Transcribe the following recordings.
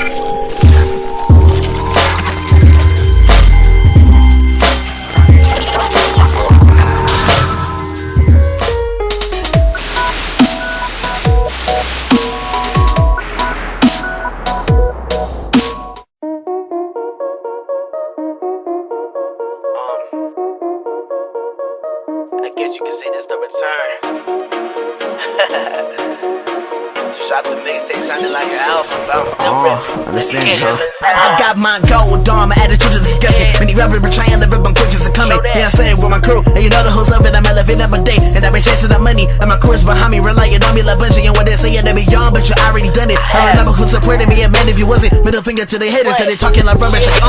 I guess you can say this the return. Shot the mixtape sounded like an album about understand you, I got my gold on, my attitude is disgusting. Many rappers been trying to rip on quick as it coming. Yeah, I'm saying with my crew, and you know the hoes love it. I'm elevating my day, and I've been chasing that money. And my crew is behind me, relying on me like Bungie. And what they saying they be young, but you already done it. I remember who supported me, and man, if you wasn't, middle finger to the haters, and they talking like rubbish, like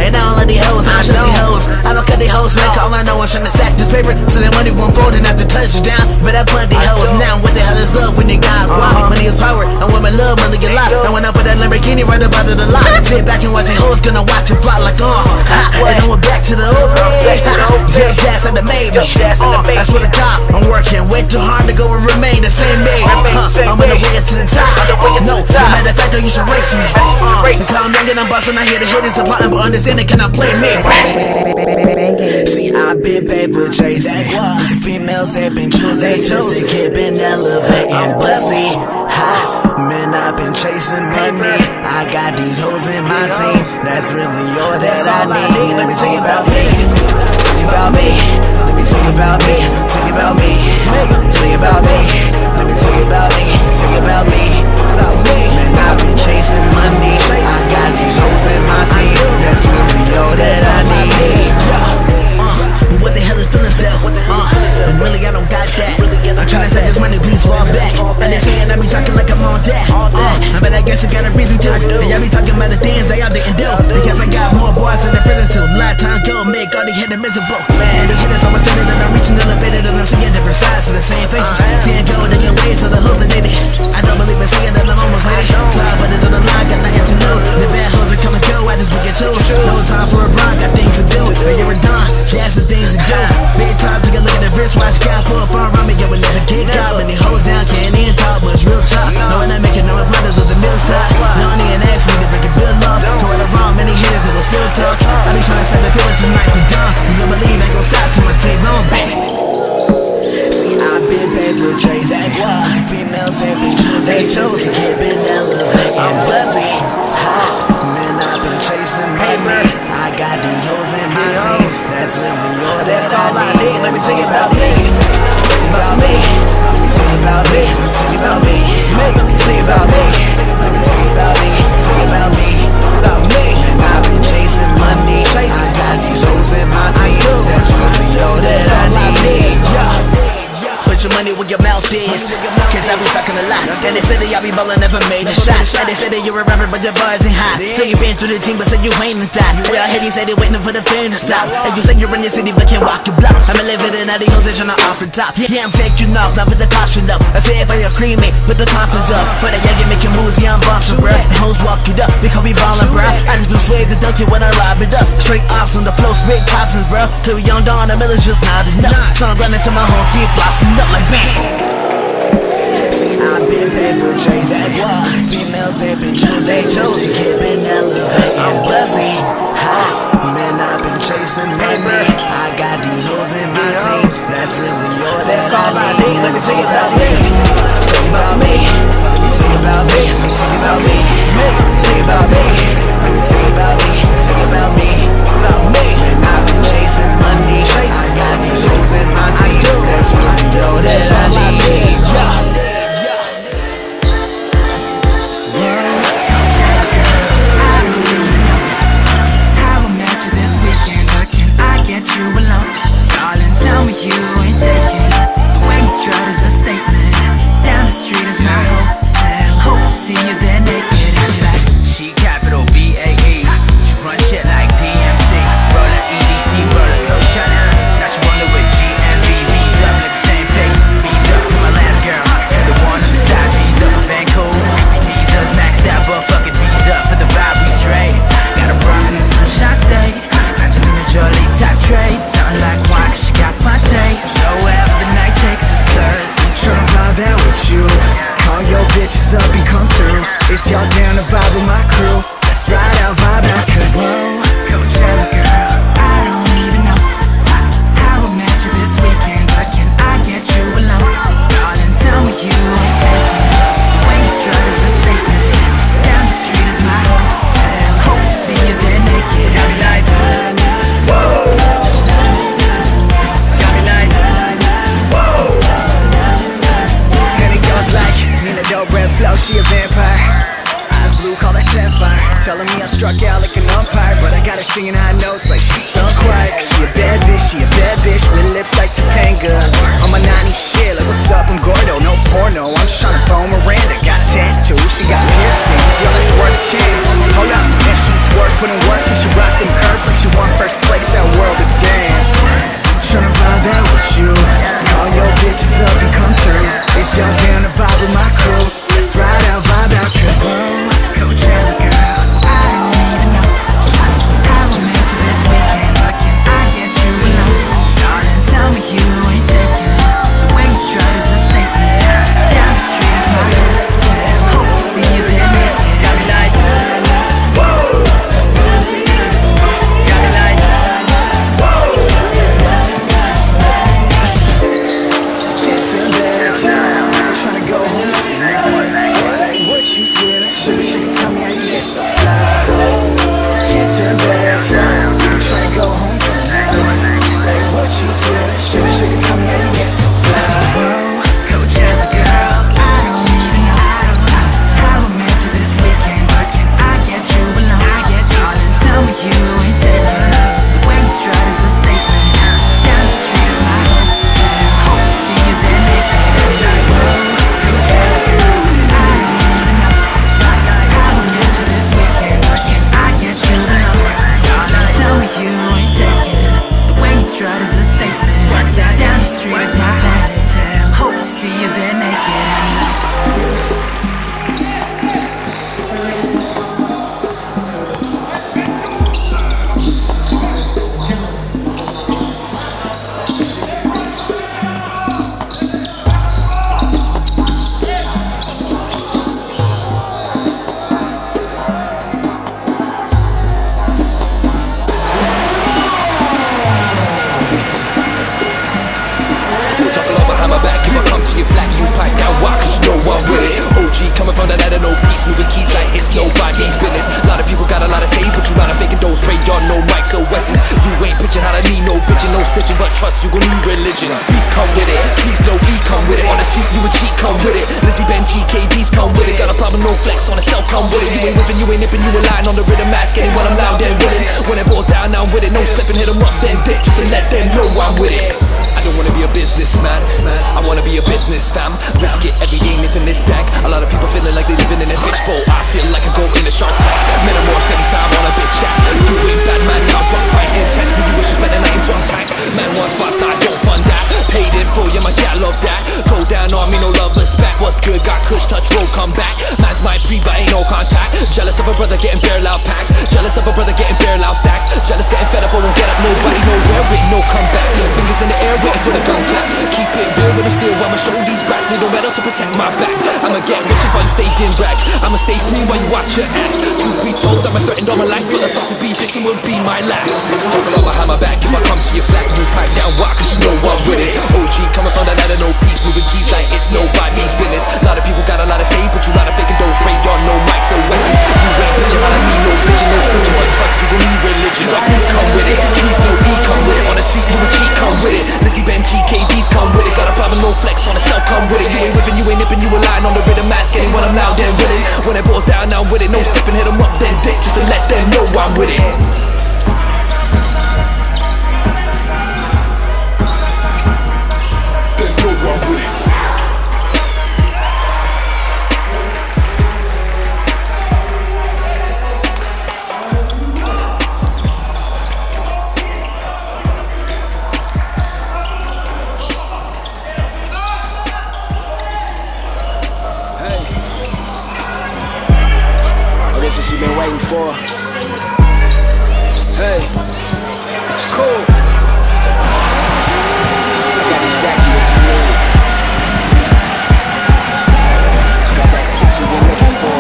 and I don't let these hoes, I don't trust these hoes. I don't cut these hoes, man, all I know I'm trying to sack this paper, so that money won't fold and have to touch it down. But I plenty hoes now, what the hell is love when you got guap? Money is power, and women love money get locked. Now when I put that Lamborghini right up out of the lot, sit back and watch the hoes gonna watch it fly like and then we're back to the old way. Your gas that made me, that's what I got. I'm working way too hard to go and remain the same me. I'm on the way to the top. No matter of fact, you should race me. Because I'm young and I'm bustin', I hear the haters applauding, but understand they cannot play me. See, I've been paper chasing. These females have been choosing. Just to keep been elevating, but see, man, I've been chasing money. I got these hoes in my team. That's really all that I need. Let me tell you about me. Tell you about me. Let me tell you about me. Tell you about me. Tell you about me. Let me tell you about me. Tell you about me. Man, I've been chasing money. I got these hoes in my team. That's really all that I need. What the hell is feeling still? And really I don't got that. I'm tryna save this money, please fall back. And they saying I be talking like I'm on that. But I guess I got a reason to. And y'all be talking about the things that y'all didn't do. Because I got more boys in the prison too. Lifetime go make all these hitters miserable. And the hitters always telling that I'm reaching elevated. And I'm seeing different sides to the same faces. Seeing gold in your ways, so the hoes are dated. I don't believe in saying that I'm almost ready. So I put it on the line, got nothing to lose. The bad hoes are come and go, I just pick and choose. No time for a grind, got things to do. And you're a done, that's the things to do. Big time, take a look at the wristwatch, got full fun around me, yeah, we never get caught. Many hoes down, can't even talk, but it's real talk. No, I'm not making no replies with the meals top. No one even ask me to break a bill off. Go right around, many hitters that will still talk. I be trying to save the people tonight to dawn. You don't believe ain't gon' stop till my tape on back. See, I've been paper chasing. These females have been choosing. Just to keep it elevating, but see, man, I've been chasing money. I got these hoes in my team. That's really all I need. Let me tell you about me. Tell you about me. Tell you about me. Tell you about me. Tell you about me. Let me tell you about me. Tell you about me. About me. And I've been chasing money. I got these hoes in my team. That's really all that I need. Put your money where your mouth is, cause I be talking a lot. And they say that y'all be ballin', never made a shot. And they say that you're a rapper, but your bars ain't hot. Say you been through the team, but say you ain't in time. We all hear you say they waiting for the fan to stop. And you say you're in your city, but can't walk your block. I'm living in all these hoes that tryna off the top. Yeah, I'm taking off, now put the caution up. I say if I cream it, put the confidence up. But I get making moves, yeah, I'm bossing, bruh. And hoes walk it up, because we ballin', bruh. I just do swave the donkey when I lob it up. Straight off on the flow, spit toxins, bruh. Till we on dawn, the miller's just nodding up. So I'm running to my home team, flossing up like bang. See, I've been paper chasing. Females have been choosing. Just to keep it elevating, but see, man, I've been chasing money. I got these hoes in my team. That's really all I need. Let me tell you about me. Tell you about me. Tell you about me. Tell you about me. Tell you about me. Let me tell you about me. Tell you about me. About me. And I've been chasing money. I got these hoes in my team. That's really all that I need. You alone, darling, tell me you ain't taking the way you strut is a statement. Down the street is my hotel. Hope to see you there naked. with my crew. Let's ride out, vibe out, cause whoa, Coachella girl, I don't even know how I met you this weekend, but can I get you alone? Darling, tell me you ain't taking it. The way you strut is a statement. Down the street is my hotel. Hope to see you there naked. Got me like whoa. Got me like whoa. And it goes like Nina Dope, red flow, she a vampire. Eyes blue, call that sapphire. Telling me I struck out like an umpire, but I got her singing high notes like she's sung quiet. Cause she a bad bitch with lips like Topanga. On my 90s shit, like what's up, I'm Gordo, no porno. I'm just tryna bone Miranda, got tattoos, she got piercings. Yo, that's worth a chance. Hold up, and she's work, put in work, and she rock them curves like she won first place at World of Dance. Tryna vibe out with you, call your bitches up and come through. It's y'all down to vibe with my crew. Let's ride out, vibe out, cause whoa, Coachella girl, I don't even know how I met you this weekend, but can I get you alone? Darling, tell me you ain't taking it. The way you strut is a statement. Down the street is my hotel. Hope to see you there naked. Got me like whoa. Got me like whoa. Get to bed, I'm tryna go home tonight. Like what you feeling? Sugar, tell me how you get so fly. Get to bed, I'm tryna go home tonight. Like what you feeling? Sugar, tell me how you get so fly. Whoa, Coachella girl, I don't even know how I met you this weekend, but can I get you alone? Darling, tell me you ain't taking it. The way you strut is a statement. Down the street is my hotel. Hope to see you there naked. Like whoa, Coachella girl, I don't even know how I met you this weekend, but can I get you alone? Darling, tell me you ain't taking it. The way you strut is a statement. Down the street is my hotel. Hope to see you there naked. Talk a lot behind my back, if I come to your flat, you pipe down. Why? Cause you know I'm with it. OG coming from the ladder, no peace, moving keys like it's nobody's business. A lot of people got a lot to say, but you gotta fake it, don't spray on no mics or Wessons. You ain't pitching how to need no bitching, no snitching, but trust you gon' need religion. Beef come with it, please no E come with it. On the street you a cheat, come with it. Lizzie Ben GKD's come with it. Got a problem, no flex on the cell, come with it. You ain't whipping, you ain't nipping, you a line on the rhythm mask. Getting when I'm loud and willing. When it boils down, now I'm with it. No slipping, hit 'em up, then dip, just to let them know I'm with it. I don't wanna be a businessman, I wanna be a business fam. Risk it every day, nipping this dank. A lot of people feeling like they living in a fishbowl. I feel like I go in a shark tank. Metamorph anytime on a bitch ass. You ain't bad man now, drunk fighting. Test me, you wish you spent the night in drunk tanks. Man wants spots, nah, don't fund that. Paid in full, yeah, my gal love that. Go down on me, no love respect. What's good, got kush, touch, roll, come back. Man's my pre, but ain't no contact. Jealous of a brother getting bare loud packs. Jealous of a brother getting bare loud stacks. Jealous getting fed up, but won't get up, nobody nowhere with no comeback. Fingers in the air, waiting for the gun clap. Keep it real with the steel, I'ma show these brats. Need no medal to protect my back. I'ma get rich while you stay in rags. I'ma stay free while you watch your ass. Truth be told, I'm threatened all my life, but the thought to be victim will be my last. Talk a lot behind my back, if I come to your flat, you pipe down. Why? Cause you know I'm with it. OG coming from the ladder, no peace, moving keys like it's nobody's business. A lot of people got a lot to say, but you gotta fake and don't spray on no mics or Wessons. You ain't bitching how to need no bitching, no snitching, but trust you gon' need religion. Got beef, come with it. Trees, no E, come with it. On the street, you a cheat, come with it. Lizzie Ben GKD's come with it. Got a problem, no flex on the cell, come with it. You ain't whipping, you ain't nipping, you a line on the rhythm mask. Getting when I'm loud and willing. When it boils down, now I'm with it. No slipping, hit 'em up, then dip, just to let them know I'm with it. Then know I'm with it. This what you've been waiting for. Hey, it's cool. I got exactly what you need. Got that shit you've been looking for.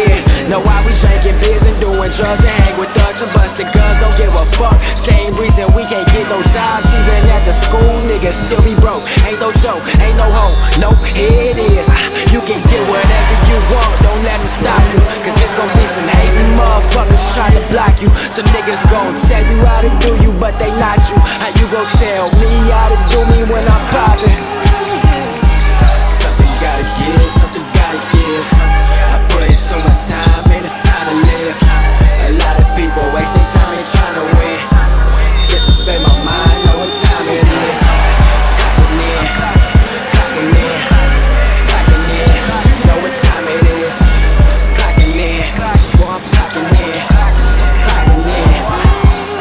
Yeah, know why we drinking beers and doing drugs and hang with us and busting guns. Don't give a fuck. Same reason we can't get no jobs, even at the school. Niggas still be broke. Ain't no joke, ain't no hope. Nope, here it is. You can get whatever you want. Don't let them stop you, cause it's gon' be some hating motherfuckers trying to block you. Some niggas gon' tell you how to do you, but they not you. How you gon' tell me how to do me when I'm poppin'? Something gotta give, something gotta give. I put in so much time, and it's time to live. A lot of people waste their time in trying to win. Just to spend my mind, know what time it is. Clocking in, clocking in, clocking in. Know what time it is. Clocking in, boy I'm clocking in, clocking in,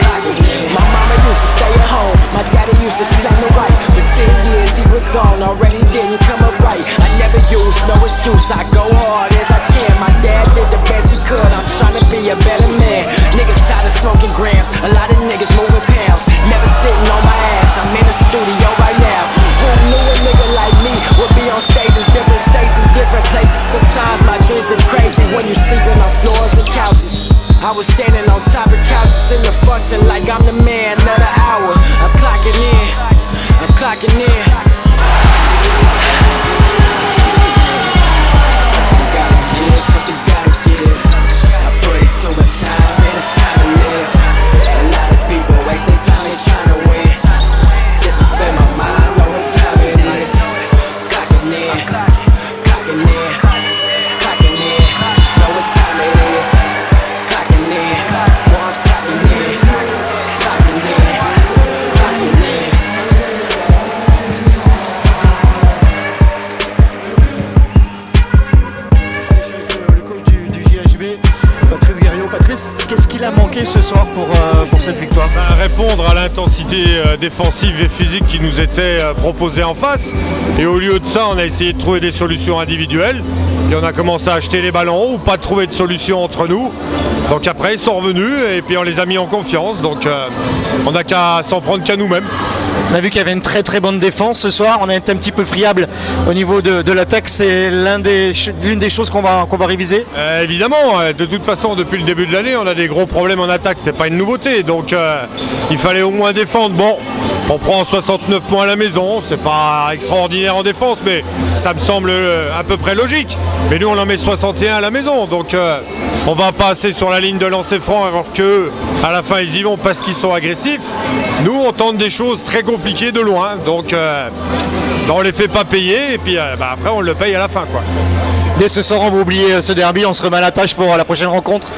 clocking in. My mama used to stay at home, my daddy used to sit on the right. For 10 years he was gone, already didn't come up right. I never used no excuse, I go hard as I can. My dad did the best he could, I'm trying to be a better man. Niggas tired of smoking grams, a lot of niggas moving pounds. Never sitting on my ass, I'm in the studio right now. Who knew a nigga like me would be on stages, different states and different places. Sometimes my dreams are crazy when you sleeping on floors and couches. I was standing on top of couches in the function like I'm the man of the hour. I'm clocking in, I'm clocking in. Something gotta give, something gotta give. I put in so much time, and it's time to live. A lot of people waste their time in trying to win. Just to spend my mind, know what time it is. Clocking in, clocking in, clocking in. Know what time it is. Clocking in, boy I'm clocking in, clocking in, clocking in. Le coach du JHB, Patrice Guerriot. Patrice, qu'est-ce qu'il a manqué ce soir pour cette victoire? Répondre à l'intensité défensive et physique qui nous était proposée en face. Et au lieu de ça, on a essayé de trouver des solutions individuelles. Et on a commencé à acheter les ballons ou pas de trouver de solution entre nous. Donc après, ils sont revenus et puis on les a mis en confiance. Donc on n'a qu'à s'en prendre qu'à nous-mêmes. On a vu qu'il y avait une très très bonne défense ce soir. On a été un petit peu friable au niveau de l'attaque. C'est l'une des choses qu'on va réviser. Évidemment, de toute façon, depuis le début de l'année, on a des gros problèmes en attaque. C'est pas une nouveauté. Donc il fallait au moins défendre. Bon, on prend 69 points à la maison. C'est pas extraordinaire en défense, mais ça me semble à peu près logique. Mais nous, on en met 61 à la maison. Donc on va passer sur la ligne de lancer franc alors qu'eux, à la fin, ils y vont parce qu'ils sont agressifs. Nous, on tente des choses très compliquées de loin. Donc on les fait pas payer et puis après, on le paye à la fin, quoi. Dès ce soir, on va oublier ce derby. On se remet à la tâche pour la prochaine rencontre.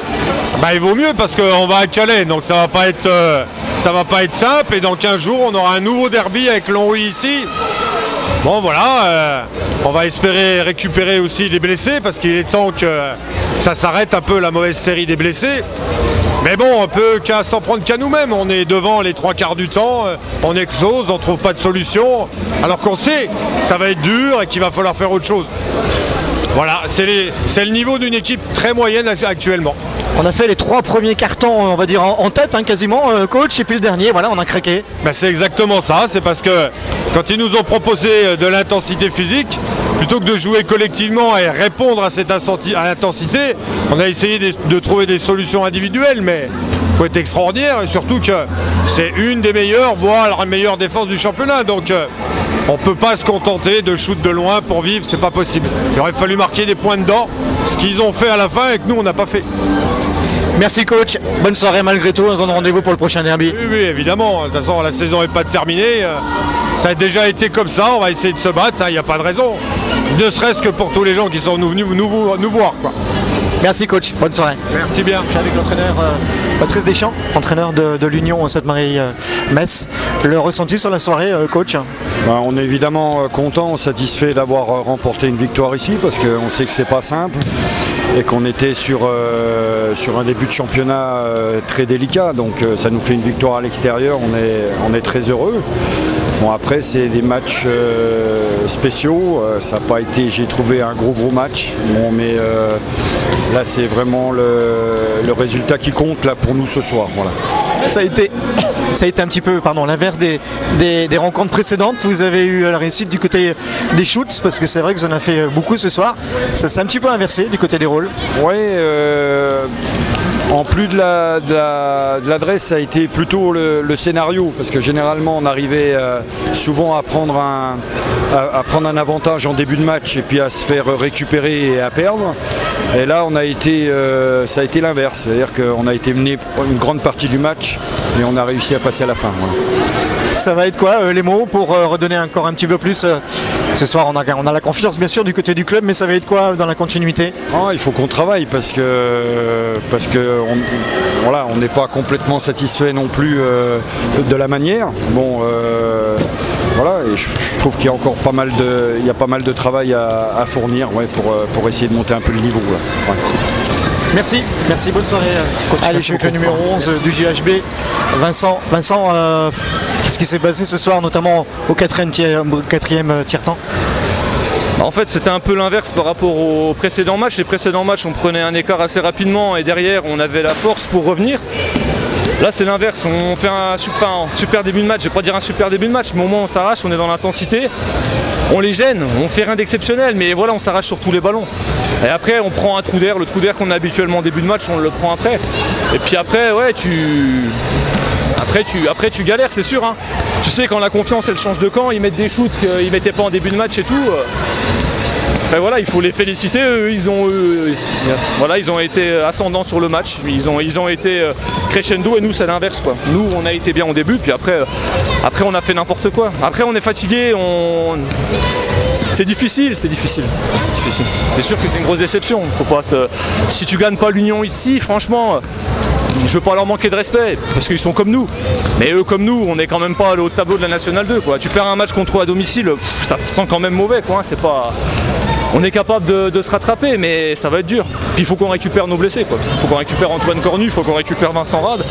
Il vaut mieux parce qu'on va à Calais. Donc ça va pas être simple. Et dans 15 jours, on aura un nouveau derby avec Longwy ici. Bon, voilà. On va espérer récupérer aussi les blessés parce qu'il est temps que ça s'arrête un peu la mauvaise série des blessés. Mais bon, on peut qu'à s'en prendre qu'à nous-mêmes. On est devant les 3/4 du temps, on explose, on trouve pas de solution. Alors qu'on sait que ça va être dur et qu'il va falloir faire autre chose. Voilà, c'est le niveau d'une équipe très moyenne actuellement. On a fait les 3 premiers cartons, on va dire en tête, quasiment, coach, et puis le dernier, voilà, on a craqué. C'est exactement ça, c'est parce que quand ils nous ont proposé de l'intensité physique, plutôt que de jouer collectivement et répondre à cette intensité, on a essayé de trouver des solutions individuelles, mais il faut être extraordinaire, et surtout que c'est une des meilleures, voire la meilleure défense du championnat, donc on ne peut pas se contenter de shoot de loin pour vivre, c'est pas possible. Il aurait fallu marquer des points dedans, ce qu'ils ont fait à la fin et que nous on n'a pas fait. Merci coach, bonne soirée malgré tout, on se donne rendez-vous pour le prochain derby. Oui, évidemment, de toute façon la saison n'est pas terminée, ça a déjà été comme ça, on va essayer de se battre, il n'y a pas de raison. Ne serait-ce que pour tous les gens qui sont venus nous voir, quoi. Merci coach, bonne soirée. Merci bien. Je suis avec l'entraîneur Patrice Deschamps, entraîneur de l'Union Sainte-Marie-Metz. Le ressenti sur la soirée, coach? On est évidemment content, satisfait d'avoir remporté une victoire ici parce qu'on sait que c'est pas simple et qu'on était sur un début de championnat très délicat. Donc ça nous fait une victoire à l'extérieur, on est très heureux. Bon, après c'est des matchs spéciaux, ça n'a pas été, j'ai trouvé un gros match, bon, mais là c'est vraiment le résultat qui compte là pour nous ce soir. Voilà. Ça a été un petit peu l'inverse des rencontres précédentes. Vous avez eu la réussite du côté des shoots, parce que c'est vrai que vous en avez fait beaucoup ce soir. Ça s'est un petit peu inversé du côté des rôles. football. Ouais, en plus de l'adresse, ça a été plutôt le scénario, parce que généralement on arrivait souvent à prendre un avantage en début de match et puis à se faire récupérer et à perdre. Et là ça a été l'inverse, c'est-à-dire qu'on a été mené une grande partie du match et on a réussi à passer à la fin. Voilà. Ça va être quoi les mots pour redonner encore un petit peu plus ce soir? On a la confiance bien sûr du côté du club, mais ça va être quoi dans la continuité? Il faut qu'on travaille parce que on n'est pas complètement satisfait non plus de la manière. Bon, voilà, et je trouve qu'il y a encore pas mal de travail à fournir, ouais, pour essayer de monter un peu le niveau. Là. Ouais. Merci, bonne soirée. Allez, je suis avec le numéro 11 du JHB, Vincent, qu'est-ce qui s'est passé ce soir, notamment au quatrième tiers-temps? En fait, c'était un peu l'inverse par rapport aux précédents matchs. Les précédents matchs, on prenait un écart assez rapidement et derrière, on avait la force pour revenir. Là, c'est l'inverse. On fait un super début de match. Je ne vais pas dire un super début de match, mais au moins on s'arrache, on est dans l'intensité. On les gêne, on fait rien d'exceptionnel, mais voilà, on s'arrache sur tous les ballons. Et après, on prend un trou d'air. Le trou d'air qu'on a habituellement en début de match, on le prend après. Et puis après, ouais, Après tu galères, c'est sûr. Hein. Tu sais, quand la confiance elle change de camp, ils mettent des shoots qu'ils mettaient pas en début de match et tout. Après, voilà, il faut les féliciter. Eux, ils ont été ascendants sur le match. Ils ont été crescendo et nous c'est l'inverse quoi. Nous on a été bien au début, puis après on a fait n'importe quoi. Après on est fatigué, c'est difficile. C'est sûr que c'est une grosse déception. Si tu gagnes pas l'Union ici, franchement. Je veux pas leur manquer de respect, parce qu'ils sont comme nous. Mais eux comme nous, on n'est quand même pas au haut de tableau de la Nationale 2. Quoi. Tu perds un match contre eux à domicile, ça sent quand même mauvais. Quoi. C'est pas... On est capable de se rattraper, mais ça va être dur. Puis il faut qu'on récupère nos blessés. Il faut qu'on récupère Antoine Cornu, il faut qu'on récupère Vincent Rade,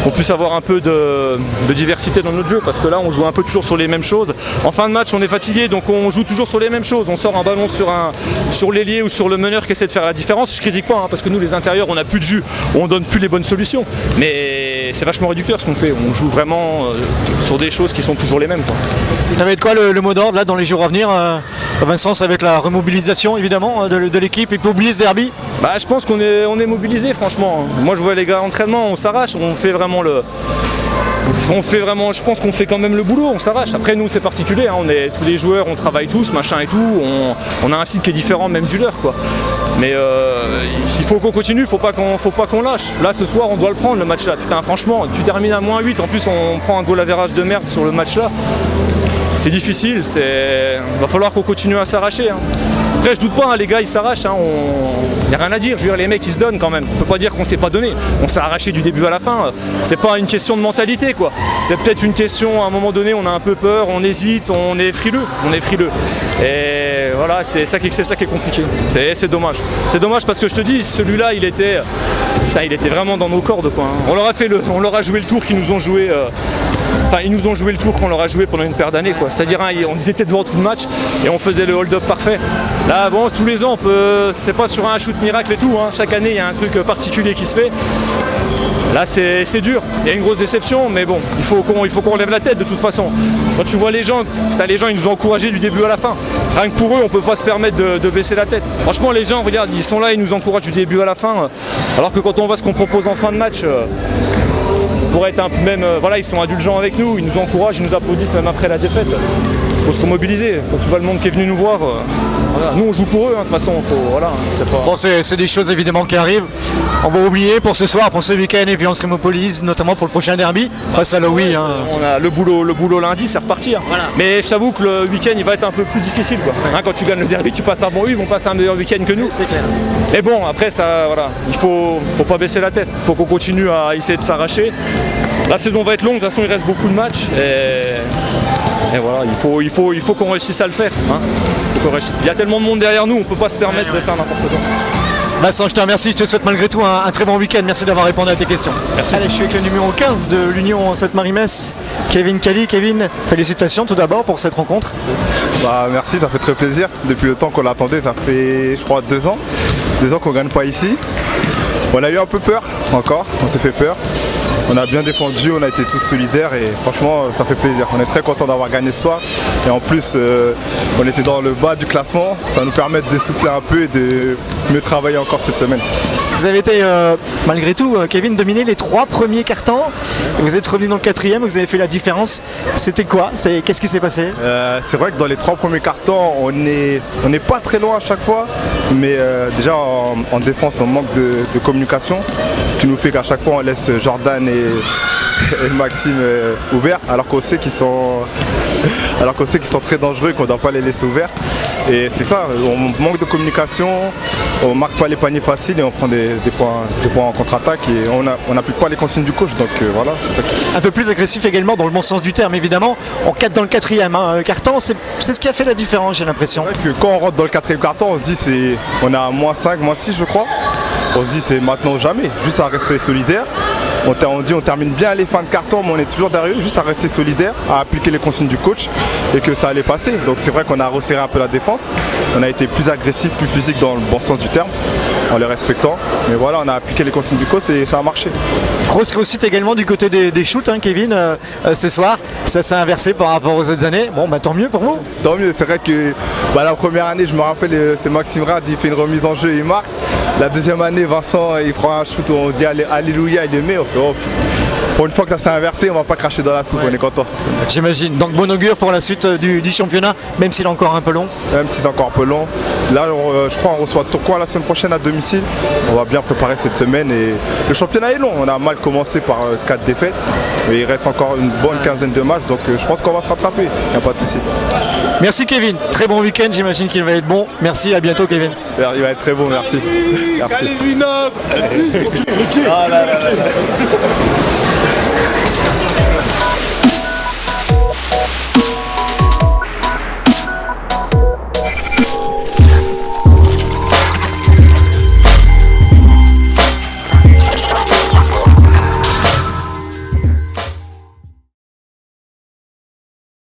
qu'on puisse avoir un peu de diversité dans notre jeu, parce que là on joue un peu toujours sur les mêmes choses. En fin de match on est fatigué, donc on joue toujours sur les mêmes choses. On sort un ballon sur l'ailier ou sur le meneur qui essaie de faire la différence. Je critique pas, hein, parce que nous les intérieurs on n'a plus de jus, on donne plus les bonnes solutions. Mais c'est vachement réducteur ce qu'on fait. On joue vraiment sur des choses qui sont toujours les mêmes. Quoi. Ça va être quoi le mot d'ordre là dans les jours à venir Vincent, ça va être la remobilisation évidemment de l'équipe, et puis oublier ce derby? Je pense qu'on est mobilisé franchement. Moi je vois les gars à l'entraînement, on s'arrache, on fait vraiment je pense qu'on fait quand même le boulot, on s'arrache. Après nous c'est particulier, hein, tous les joueurs, on travaille tous, machin et tout, on a un site qui est différent même du leur quoi. Mais il faut qu'on continue, faut pas qu'on lâche. Là ce soir on doit le prendre le match là. Putain franchement, tu termines à -8, en plus on prend un goal average de merde sur le match là. C'est difficile, va falloir qu'on continue à s'arracher. Hein. Après je doute pas, hein, les gars ils s'arrachent, hein, y a rien à dire, je veux dire les mecs ils se donnent quand même. On peut pas dire qu'on s'est pas donné, on s'est arraché du début à la fin. C'est pas une question de mentalité quoi. C'est peut-être une question, à un moment donné on a un peu peur, on hésite, on est frileux. Et voilà, c'est ça qui est compliqué. C'est dommage. C'est dommage parce que je te dis, celui-là il était vraiment dans nos cordes quoi. Hein. On leur a joué le tour qu'ils nous ont joué. Ils nous ont joué le tour qu'on leur a joué pendant une paire d'années quoi. C'est-à-dire ils étaient devant tout le match et on faisait le hold-up parfait. Là bon, tous les ans c'est pas sur un shoot miracle et tout, hein. Chaque année il y a un truc particulier qui se fait. Là c'est dur, il y a une grosse déception, mais bon, il faut qu'on lève la tête de toute façon. Quand tu vois les gens ils nous ont encouragés du début à la fin. Rien que pour eux, on peut pas se permettre de baisser la tête. Franchement les gens, regarde, ils sont là, ils nous encouragent du début à la fin. Alors que quand on voit ce qu'on propose en fin de match, pour être voilà, ils sont indulgents avec nous, ils nous encouragent, ils nous applaudissent même après la défaite. Il faut se remobiliser. Quand tu vois le monde qui est venu nous voir, voilà. Nous on joue pour eux, hein, de toute façon. Bon, c'est des choses évidemment qui arrivent. On va oublier pour ce soir, pour ce week-end, et puis on se remobilise notamment pour le prochain derby face à Lowy. Hein. On a le boulot lundi, c'est reparti. Hein. Voilà. Mais je t'avoue que le week-end il va être un peu plus difficile. Quoi. Ouais. Hein, quand tu gagnes le derby, tu passes un bon, ils vont passer un meilleur week-end que nous. C'est clair. Mais bon, après ça, voilà, il faut pas baisser la tête. Il faut qu'on continue à essayer de s'arracher. La saison va être longue, de toute façon il reste beaucoup de matchs. Et voilà, il faut qu'on réussisse à le faire. Hein. Il y a tellement de monde derrière nous, on ne peut pas se permettre de faire n'importe quoi. Vincent, je te remercie, je te souhaite malgré tout un très bon week-end. Merci d'avoir répondu à tes questions. Merci. Allez, je suis avec le numéro 15 de l'Union Sainte-Marie-Metz, Kevin Cali. Kevin, félicitations tout d'abord pour cette rencontre. Merci, ça fait très plaisir. Depuis le temps qu'on l'attendait, ça fait je crois 2 ans qu'on ne gagne pas ici. On a eu un peu peur encore, on s'est fait peur. On a bien défendu, on a été tous solidaires et franchement ça fait plaisir. On est très content d'avoir gagné ce soir et en plus on était dans le bas du classement, ça nous permet de souffler un peu et de mieux travailler encore cette semaine. Vous avez été, malgré tout, Kevin, dominé les 3 premiers cartons. Vous êtes revenu dans le 4e, vous avez fait la différence. C'était quoi? Qu'est-ce qui s'est passé? C'est vrai que dans les 3 premiers cartons, on n'est pas très loin à chaque fois, mais déjà en défense, on manque de communication, ce qui nous fait qu'à chaque fois on laisse Jordan et Maxime ouverts, alors qu'on sait qu'ils sont très dangereux et qu'on ne doit pas les laisser ouverts. Et c'est ça, on manque de communication, on marque pas les paniers faciles et on prend des points en contre-attaque et on n'applique pas les consignes du coach. Donc voilà, c'est ça. Un peu plus agressif également dans le bon sens du terme, évidemment. On 4 dans le 4e carton, c'est ce qui a fait la différence, j'ai l'impression. C'est vrai que quand on rentre dans le 4e carton, on se dit on a -5, -6 je crois. On se dit c'est maintenant ou jamais, juste à rester solidaire. On termine bien les fins de carton, mais on est toujours derrière eux, juste à rester solidaire, à appliquer les consignes du coach et que ça allait passer. Donc c'est vrai qu'on a resserré un peu la défense, on a été plus agressif, plus physique dans le bon sens du terme, en les respectant. Mais voilà, on a appliqué les consignes du coach et ça a marché. Grosse réussite également du côté des shoots, hein, Kevin, ce soir. Ça s'est inversé par rapport aux autres années. Bon, tant mieux pour vous. Tant mieux, c'est vrai que la première année, je me rappelle, c'est Maxime Rad, il fait une remise en jeu et il marque. La deuxième année, Vincent, il prend un shoot où on dit Alléluia, il le met. On fait, oh, pour une fois que ça s'est inversé, on va pas cracher dans la soupe, on est content. J'imagine. Donc bon augure pour la suite du championnat, même s'il est encore un peu long. Même si c'est encore un peu long. Là, je crois qu'on reçoit Tourcoing la semaine prochaine à domicile. On va bien préparer cette semaine et le championnat est long. On a mal commencé par 4 défaites, mais il reste encore une bonne quinzaine de matchs, donc je pense qu'on va se rattraper. Il n'y a pas de souci. Merci Kevin. Très bon week-end. J'imagine qu'il va être bon. Merci. À bientôt Kevin. Il va être très bon. Merci. Merci.